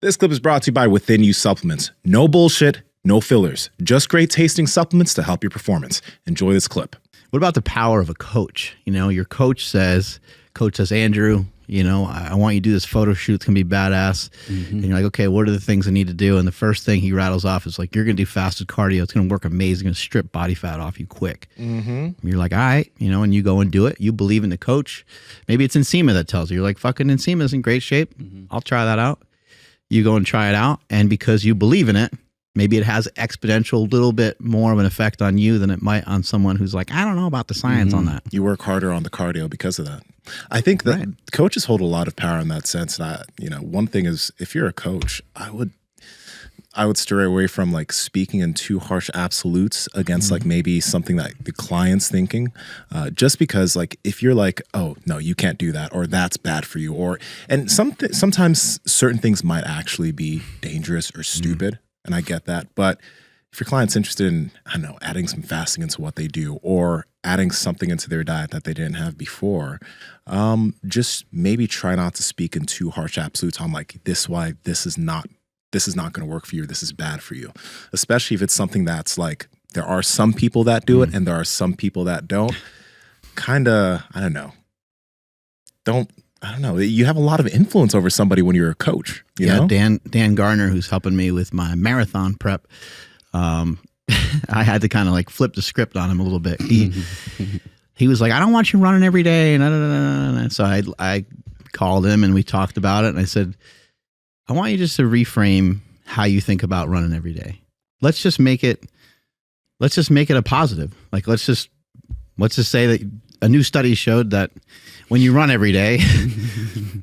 This clip is brought to you by Within You Supplements. No bullshit, no fillers, just great tasting supplements to help your performance. Enjoy this clip. What about the power of a coach? You know, your coach says, Andrew, you know, I want you to do this photo shoot. It's going to be badass. And you're like, okay, what are the things I need to do? And the first thing he rattles off is like, you're going to do fasted cardio. It's going to work amazing. It's going to strip body fat off you quick. You're like, all right, you know, and you go and do it. You believe in the coach. Maybe it's Nsima that tells you. You're like, fucking Nsima's in great shape. I'll try that out. You go and try it out. And because you believe in it, maybe it has exponential little bit more of an effect on you than it might on someone who's like, I don't know about the science on that. You work harder on the cardio because of that. I think that coaches hold a lot of power in that sense. And you know, one thing is, if you're a coach, I would stray away from like speaking in too harsh absolutes against like maybe something that the client's thinking, just because like if you're like, oh no, you can't do that, or that's bad for you, and sometimes certain things might actually be dangerous or stupid, and I get that, but if your client's interested in, I don't know, adding some fasting into what they do, or adding something into their diet that they didn't have before, just maybe try not to speak in too harsh absolutes on like this is not going to work for you. This is bad for you, especially if it's something that's like, there are some people that do it and there are some people that don't. I don't know. You have a lot of influence over somebody when you're a coach. You know? Dan Garner, who's helping me with my marathon prep, I had to kind of like flip the script on him a little bit. He was like, I don't want you running every day. And so I called him and we talked about it. And I said, I want you just to reframe how you think about running every day. Let's just make it a positive. Like, let's just say that a new study showed that when you run every day,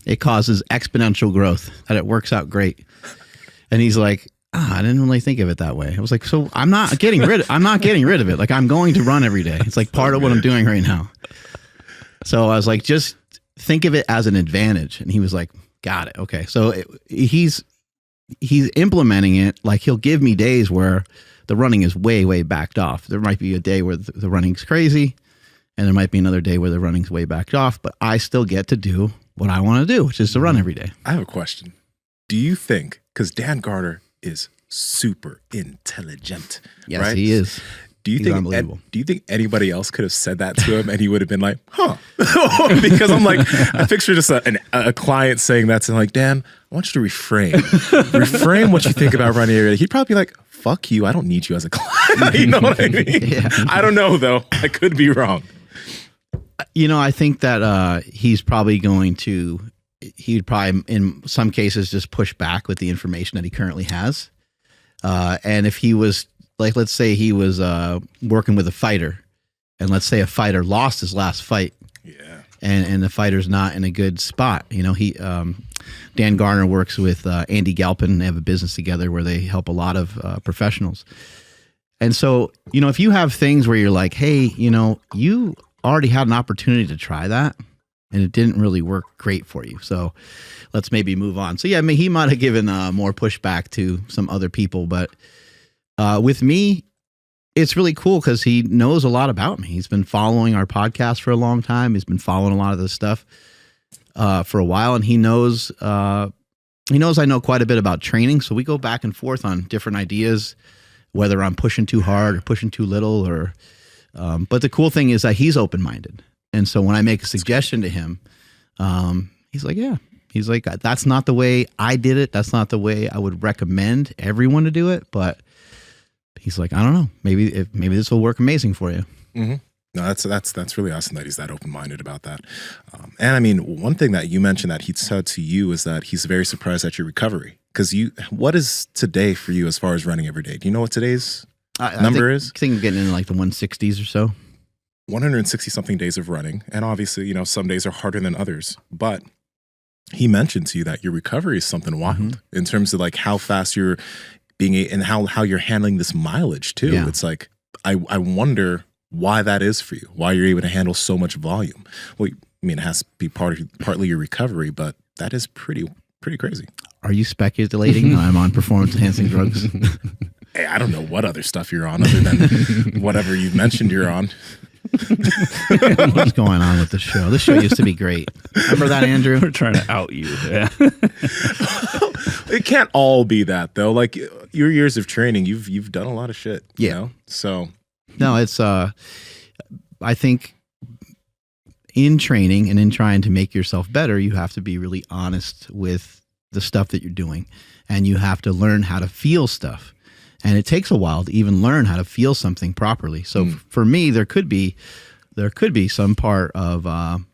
it causes exponential growth, that it works out great. And he's like, I didn't really think of it that way. I was like, so I'm not getting rid of it. Like, I'm going to run every day. It's like part of what I'm doing right now. So I was like, just think of it as an advantage. And he was like, got it. Okay. So he's implementing it. Like, he'll give me days where the running is way, way backed off. There might be a day where the running's crazy, and there might be another day where the running's way backed off, but I still get to do what I want to do, which is to run every day. I have a question. Do you think, because Dan Garner is super intelligent, yes, right? He is. Do you think anybody else could have said that to him and he would have been like, huh? Because I'm like, I picture just a client saying that to him, like, Dan, I want you to reframe what you think about running every day. He'd probably be like, fuck you, I don't need you as a client. You know what I mean? Yeah. I don't know though. I could be wrong. You know, I think that he'd probably in some cases just push back with the information that he currently has. And if he was, like, let's say he was working with a fighter, and let's say a fighter lost his last fight, and the fighter's not in a good spot. You know, Dan Garner works with Andy Galpin. They have a business together where they help a lot of professionals. And so, you know, if you have things where you're like, hey, you know, you already had an opportunity to try that, and it didn't really work great for you, so let's maybe move on. So yeah, I mean, he might have given more pushback to some other people, but with me, it's really cool because he knows a lot about me. He's been following our podcast for a long time. He's been following a lot of this stuff for a while, and he knows I know quite a bit about training. So we go back and forth on different ideas, whether I'm pushing too hard or pushing too little, or. But the cool thing is that he's open-minded, and so when I make a suggestion to him, he's like, yeah. He's like, that's not the way I did it. That's not the way I would recommend everyone to do it. But he's like, I don't know. Maybe this will work amazing for you. No, that's really awesome that he's that open-minded about that. And I mean, one thing that you mentioned that he said to you is that he's very surprised at your recovery. Because what is today for you as far as running every day? Do you know what today's number is? I think I'm getting in like the 160s or so. 160 something days of running. And obviously, you know, some days are harder than others. But he mentioned to you that your recovery is something wild in terms of like how fast you're being and how you're handling this mileage too. Yeah. It's like, I wonder why that is for you, why you're able to handle so much volume. Well, I mean, it has to be partly your recovery, but that is pretty crazy. Are you speculating I'm on performance-enhancing drugs? Hey, I don't know what other stuff you're on other than whatever you've mentioned you're on. What's going on with the show? This show used to be great. Remember that, Andrew? We're trying to out you. Yeah. It can't all be that though. Like your years of training, you've done a lot of shit. You know? So no, it's I think in training and in trying to make yourself better, you have to be really honest with the stuff that you're doing, and you have to learn how to feel stuff. And it takes a while to even learn how to feel something properly. So for me, there could be some part of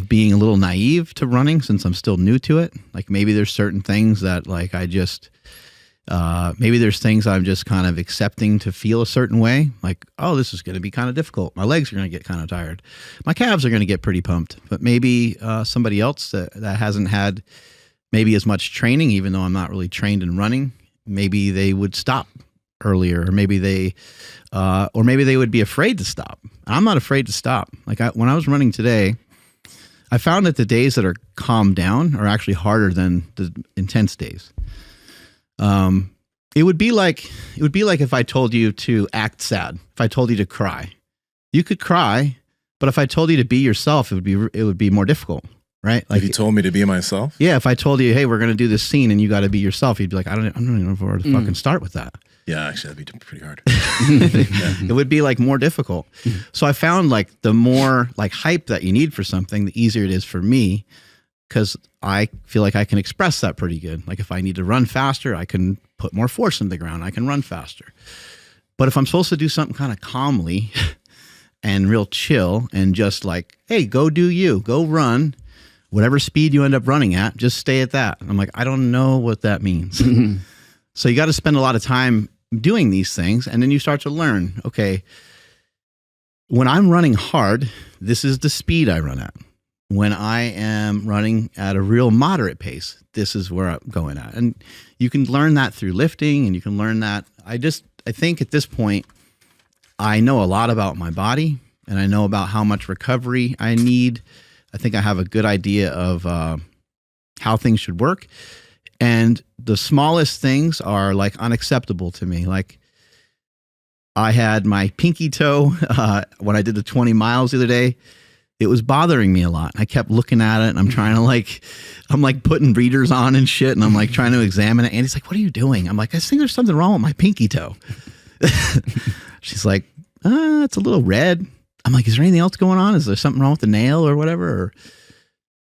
being a little naive to running since I'm still new to it. Like maybe there's certain things that like I just maybe there's things I'm just kind of accepting to feel a certain way. Like, oh, this is going to be kind of difficult. My legs are going to get kind of tired. My calves are going to get pretty pumped. But maybe somebody else that hasn't had maybe as much training, even though I'm not really trained in running, maybe they would stop earlier, or maybe they would be afraid to stop. I'm not afraid to stop. Like when I was running today, I found that the days that are calmed down are actually harder than the intense days. It would be like if I told you to act sad, if I told you to cry. You could cry, but if I told you to be yourself, it would be more difficult, right? Like if you told me to be myself? Yeah, if I told you, hey, we're going to do this scene and you got to be yourself, you'd be like, I don't even know where to fucking start with that. Yeah, actually, that'd be pretty hard. It would be like more difficult. So I found like the more like hype that you need for something, the easier it is for me, because I feel like I can express that pretty good. Like if I need to run faster, I can put more force in the ground. I can run faster. But if I'm supposed to do something kind of calmly and real chill and just like, hey, go do you, go run, whatever speed you end up running at, just stay at that. And I'm like, I don't know what that means. So you got to spend a lot of time doing these things, and then you start to learn, okay, when I'm running hard, this is the speed I run at. When I am running at a real moderate pace, this is where I'm going at. And you can learn that through lifting, and you can learn that. I think at this point, I know a lot about my body, and I know about how much recovery I need. I think I have a good idea of how things should work. And the smallest things are like unacceptable to me. Like I had my pinky toe when I did the 20 miles the other day. It was bothering me a lot. I kept looking at it and I'm trying to I'm like putting readers on and shit. And I'm like trying to examine it. And he's like, what are you doing? I'm like, I think there's something wrong with my pinky toe. She's like, it's a little red. I'm like, is there anything else going on? Is there something wrong with the nail or whatever? Or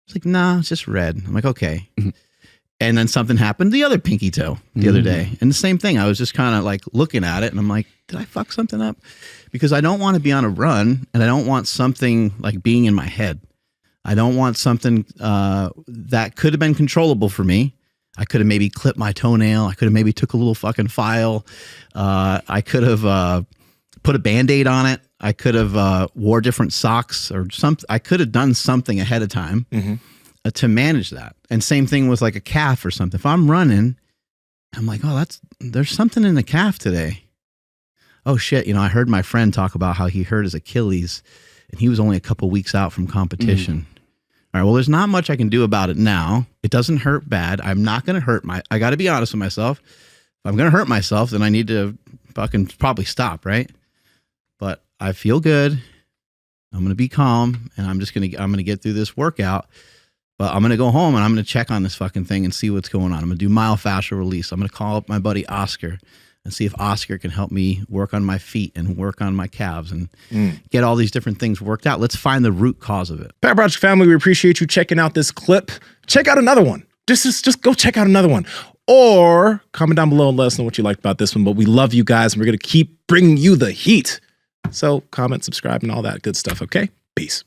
she's like, no, it's just red. I'm like, okay. And then something happened to the other pinky toe the other day. And the same thing. I was just kind of like looking at it and I'm like, did I fuck something up? Because I don't want to be on a run and I don't want something like being in my head. I don't want something that could have been controllable for me. I could have maybe clipped my toenail. I could have maybe took a little fucking file. I could have put a Band-Aid on it. I could have wore different socks or something. I could have done something ahead of time. To manage that. And same thing with like a calf or something. If I'm running, I'm like, oh, there's something in the calf today. Oh shit. I heard my friend talk about how he hurt his Achilles and he was only a couple weeks out from competition. All right. Well, there's not much I can do about it now. It doesn't hurt bad. I'm not going to hurt I got to be honest with myself. If I'm going to hurt myself, then I need to fucking probably stop. Right. But I feel good. I'm going to be calm and I'm going to get through this workout. But I'm going to go home and I'm going to check on this fucking thing and see what's going on. I'm going to do myofascial release. I'm going to call up my buddy Oscar and see if Oscar can help me work on my feet and work on my calves and get all these different things worked out. Let's find the root cause of it. Power Project family, we appreciate you checking out this clip. Check out another one. Just go check out another one. Or comment down below and let us know what you liked about this one. But we love you guys and we're going to keep bringing you the heat. So comment, subscribe, and all that good stuff, okay? Peace.